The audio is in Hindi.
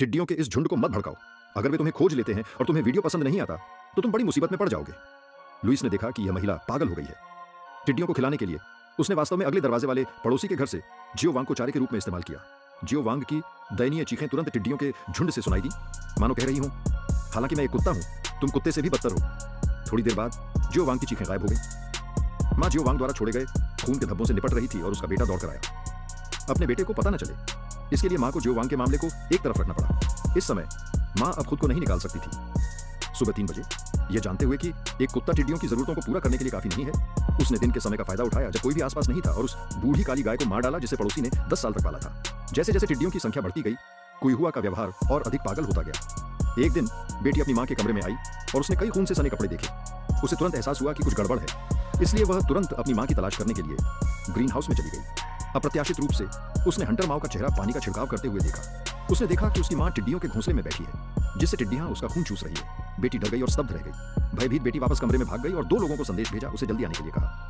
टिड्डियों के इस झुंड को मत भड़काओ। अगर वे तुम्हें खोज लेते हैं और तुम्हें वीडियो पसंद नहीं आता तो तुम बड़ी मुसीबत में पड़ जाओगे। लुइस ने देखा कि यह महिला पागल हो गई है। टिड्डियों को खिलाने के लिए उसने वास्तव में अगले दरवाजे वाले पड़ोसी के घर से जियो वांग को चारे के रूप में इस्तेमाल किया। जियो वांग की दयनीय चीखें तुरंत टिड्डियों के झुंड से सुनाई दी, मानो कह रही हूं, हालांकि मैं एक कुत्ता हूं, तुम कुत्ते से भी बदतर हो। थोड़ी देर बाद जियो वांग की चीखें गायब हो गई। मां जियो वांग द्वारा छोड़े गए खून के धब्बों से निपट रही थी और उसका बेटा दौड़कर आया। अपने बेटे को पता न चले, इसके लिए मां को जियो वांग के मामले को एक तरफ रखना पड़ा। इस समय मां अब खुद को नहीं निकाल सकती थी। सुबह 3 बजे, यह जानते हुए कि एक कुत्ता टिड्डियों की जरूरतों को पूरा करने के लिए काफी नहीं है, उसने दिन के समय का फायदा उठाया जब कोई भी आसपास नहीं था और उस बूढ़ी काली गाय को मार डाला जिसे पड़ोसी ने 10 साल तक पाला था। जैसे जैसे टिड्डियों की संख्या बढ़ती गई, कुइहुआ का व्यवहार और अधिक पागल होता गया। एक दिन बेटी अपनी मां के कमरे में आई और उसने कई खून से सने कपड़े देखे। उसे तुरंत एहसास हुआ कि कुछ गड़बड़ है, इसलिए वह तुरंत अपनी मां की तलाश करने के लिए ग्रीन हाउस में चली गई। अप्रत्याशित रूप से उसने हंटर माओ का चेहरा पानी का छिड़काव करते हुए देखा। उसने देखा कि उसकी मां टिड्डियों के घोंसले में बैठी है, जिससे टिड्डियां उसका खून चूस रही है। बेटी डर गई और स्तब्ध रह गई। भयभीत बेटी वापस कमरे में भाग गई और 2 लोगों को संदेश भेजा, उसे जल्दी आने के लिए कहा।